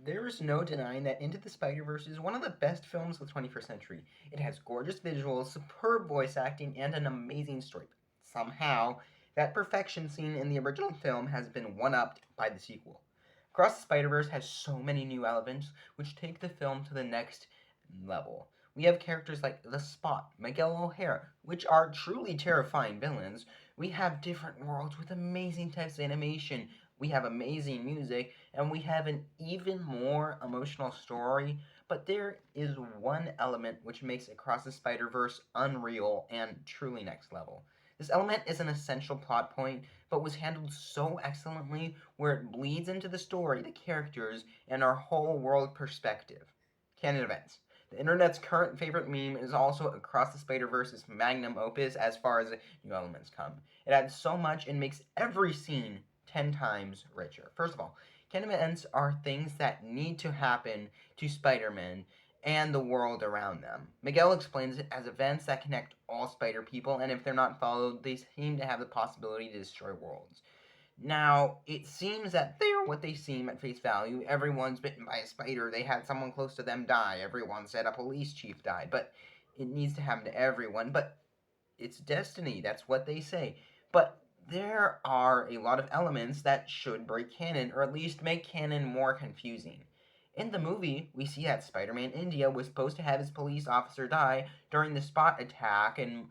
There is no denying that Into the Spider-Verse is one of the best films of the 21st century. It has gorgeous visuals, superb voice acting, and an amazing story. Somehow, that perfection seen in the original film has been one-upped by the sequel. Across the Spider-Verse has so many new elements which take the film to the next level. We have characters like the Spot, Miguel O'Hara, which are truly terrifying villains. We have different worlds with amazing text animation. We have amazing music, and we have an even more emotional story. But there is one element which makes Across the Spider Verse unreal and truly next level. This element is an essential plot point, but was handled so excellently where it bleeds into the story, the characters, and our whole world perspective. Canon Events. The internet's current favorite meme is also Across the Spider-Verse's magnum opus as far as new elements come. It adds so much and makes every scene 10 times richer. First of all, canon events are things that need to happen to Spider-Man and the world around them. Miguel explains it as events that connect all Spider people, and if they're not followed, they seem to have the possibility to destroy worlds. Now, it seems that they're what they seem at face value. Everyone's bitten by a spider. They had someone close to them die. Everyone said a police chief died. But it needs to happen to everyone. But it's destiny. That's what they say. But there are a lot of elements that should break canon, or at least make canon more confusing. In the movie, we see that Spider Man India was supposed to have his police officer die during the Spot attack in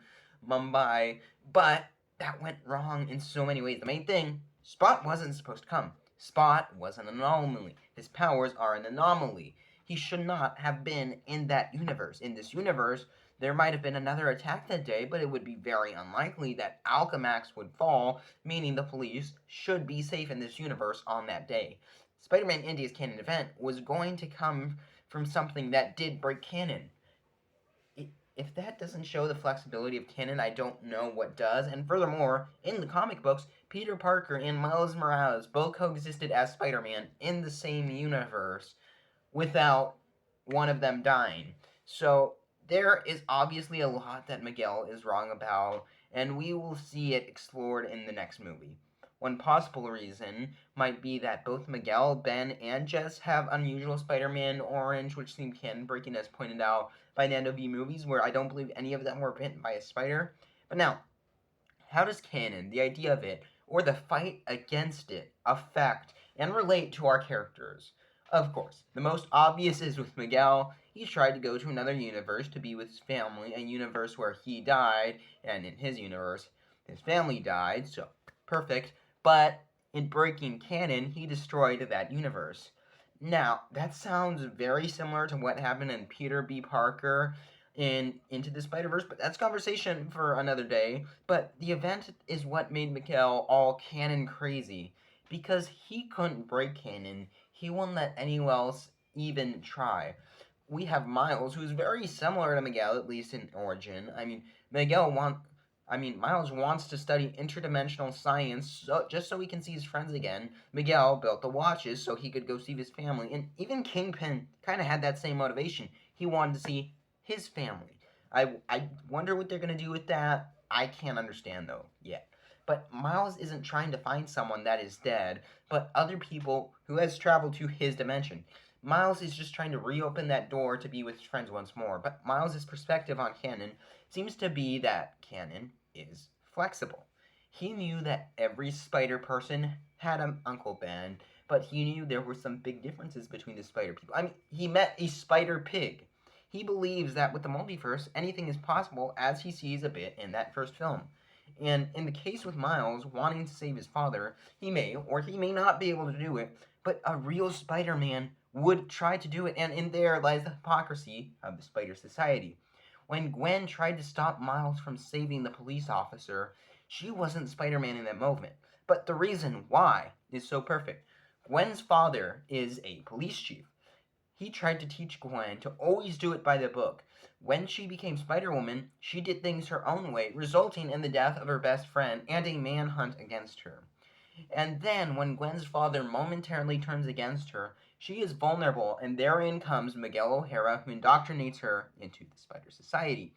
Mumbai, but that went wrong in so many ways. The main thing, Spot wasn't supposed to come. Spot was an anomaly. His powers are an anomaly. He should not have been in that universe. In this universe, there might have been another attack that day, but it would be very unlikely that Alchemax would fall, meaning the police should be safe in this universe on that day. Spider Man India's canon event was going to come from something that did break canon. If that doesn't show the flexibility of canon, I don't know what does. And furthermore, in the comic books, Peter Parker and Miles Morales both coexisted as Spider Man in the same universe without one of them dying. So there is obviously a lot that Miguel is wrong about, and we will see it explored in the next movie. One possible reason might be that both Miguel, Ben, and Jess have unusual Spider-Man orange, which seem canon breaking as pointed out by Nando V movies, where I don't believe any of them were bitten by a spider. But now, how does canon, the idea of it, or the fight against it, affect and relate to our characters? Of course, the most obvious is with Miguel. He tried to go to another universe to be with his family, a universe where he died, and in his universe, his family died, so perfect. But in breaking canon, he destroyed that universe. Now, that sounds very similar to what happened in Peter B. Parker in Into the Spider-Verse, but that's conversation for another day. But the event is what made Miguel all canon crazy. Because he couldn't break canon, he wouldn't let anyone else even try. We have Miles, who's very similar to Miguel, at least in origin. Miles wants to study interdimensional science just so he can see his friends again. Miguel built the watches so he could go see his family, and even Kingpin kind of had that same motivation. He wanted to see his family. I wonder what they're gonna do with that. I can't understand though yet. But Miles isn't trying to find someone that is dead, but other people who has traveled to his dimension. Miles is just trying to reopen that door to be with his friends once more. But Miles's perspective on canon seems to be that canon is flexible. He knew that every spider person had an Uncle Ben, but he knew there were some big differences between the spider people. He met a spider pig. He believes that with the multiverse, anything is possible, as he sees a bit in that first film. And in the case with Miles wanting to save his father, he may or he may not be able to do it, but a real Spider Man would try to do it, and in there lies the hypocrisy of the Spider Society. When Gwen tried to stop Miles from saving the police officer, she wasn't Spider Man in that moment. But the reason why is so perfect. Gwen's father is a police chief. He tried to teach Gwen to always do it by the book. When she became Spider Woman, she did things her own way, resulting in the death of her best friend and a manhunt against her. And then, when Gwen's father momentarily turns against her, she is vulnerable, and therein comes Miguel O'Hara, who indoctrinates her into the Spider Society.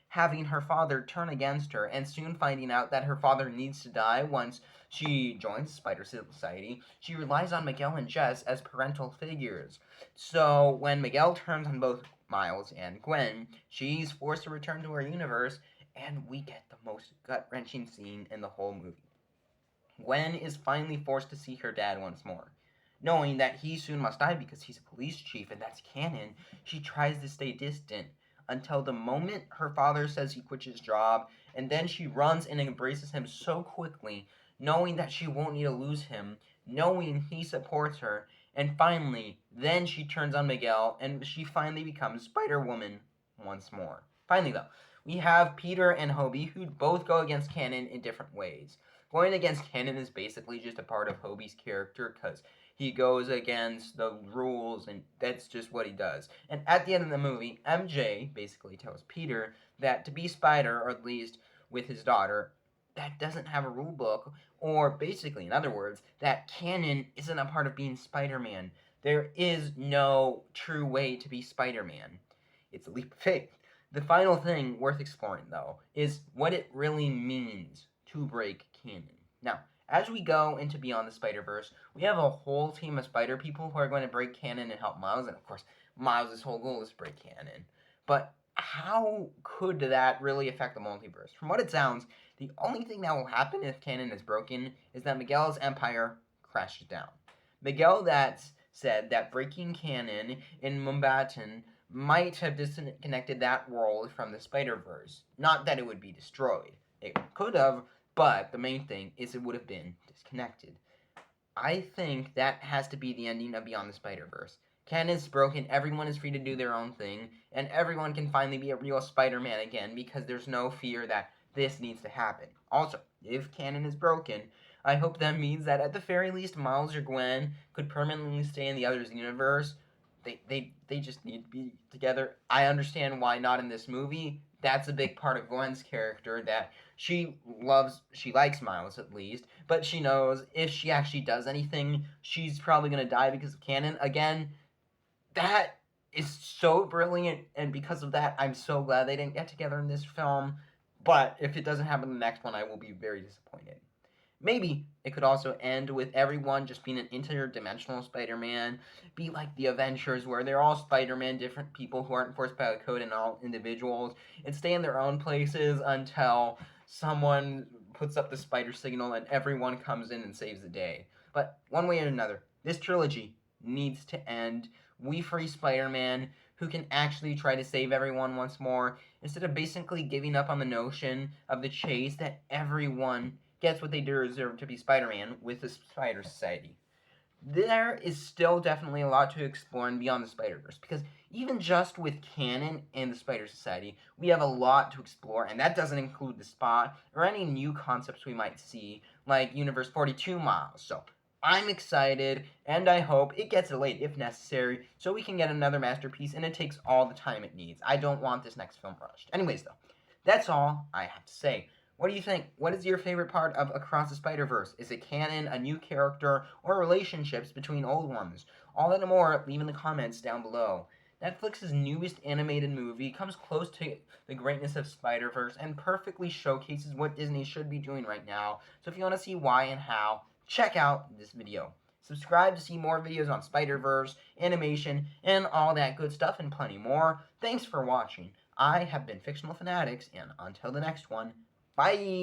having her father turn against her, and soon finding out that her father needs to die once she joins Spider Society, she relies on Miguel and Jess as parental figures. So when Miguel turns on both Miles and Gwen, she's forced to return to her universe, and we get the most gut-wrenching scene in the whole movie. Gwen is finally forced to see her dad once more. Knowing that he soon must die because he's a police chief and that's canon, she tries to stay distant until the moment her father says he quits his job, and then she runs and embraces him so quickly, knowing that she won't need to lose him, knowing he supports her, and finally, then she turns on Miguel and she finally becomes Spider-Woman once more. Finally, though, we have Peter and Hobie who both go against canon in different ways. Going against canon is basically just a part of Hobie's character because he goes against the rules and that's just what he does. And at the end of the movie, MJ basically tells Peter that to be Spider, or at least with his daughter, that doesn't have a rule book, or basically, in other words, that canon isn't a part of being Spider-Man. There is no true way to be Spider-Man. It's a leap of faith. The final thing worth exploring, though, is what it really means to break canon. Now, as we go into Beyond the Spider-Verse, we have a whole team of spider people who are going to break canon and help Miles, and of course, Miles' whole goal is to break canon. But how could that really affect the multiverse? From what it sounds, the only thing that will happen if canon is broken is that Miguel's empire crashes down. Miguel that's said that breaking canon in Mumbattan might have disconnected that world from the Spider-Verse. Not that it would be destroyed. It could have, but the main thing is it would have been disconnected. I think that has to be the ending of Beyond the Spider-Verse. Canon is broken, everyone is free to do their own thing, and everyone can finally be a real Spider-Man again because there's no fear that this needs to happen. Also, if canon is broken, I hope that means that at the very least Miles or Gwen could permanently stay in the other's universe. They just need to be together. I understand why not in this movie. That's a big part of Gwen's character, that she likes Miles at least, but she knows if she actually does anything, she's probably going to die because of canon. Again, that is so brilliant, and because of that, I'm so glad they didn't get together in this film. But if it doesn't happen in the next one, I will be very disappointed. Maybe it could also end with everyone just being an interdimensional Spider-Man, be like the Avengers, where they're all Spider-Man, different people who aren't forced by a code and all individuals, and stay in their own places until someone puts up the spider signal and everyone comes in and saves the day. But one way or another, this trilogy needs to end. We free Spider-Man, who can actually try to save everyone once more, instead of basically giving up on the notion of the chase that everyone gets what they deserve to be Spider-Man with the Spider Society. There is still definitely a lot to explore in Beyond the Spider-Verse, because even just with canon and the Spider Society, we have a lot to explore, and that doesn't include the Spot or any new concepts we might see, like Universe 42 Miles. So I'm excited, and I hope it gets delayed if necessary, so we can get another masterpiece, and it takes all the time it needs. I don't want this next film rushed. Anyways, though, that's all I have to say. What do you think? What is your favorite part of Across the Spider-Verse? Is it canon, a new character, or relationships between old ones? All that and more, leave in the comments down below. Netflix's newest animated movie comes close to the greatness of Spider-Verse and perfectly showcases what Disney should be doing right now. So if you want to see why and how, check out this video. Subscribe to see more videos on Spider-Verse, animation, and all that good stuff and plenty more. Thanks for watching. I have been Fictional Fanatics, and until the next one, bye!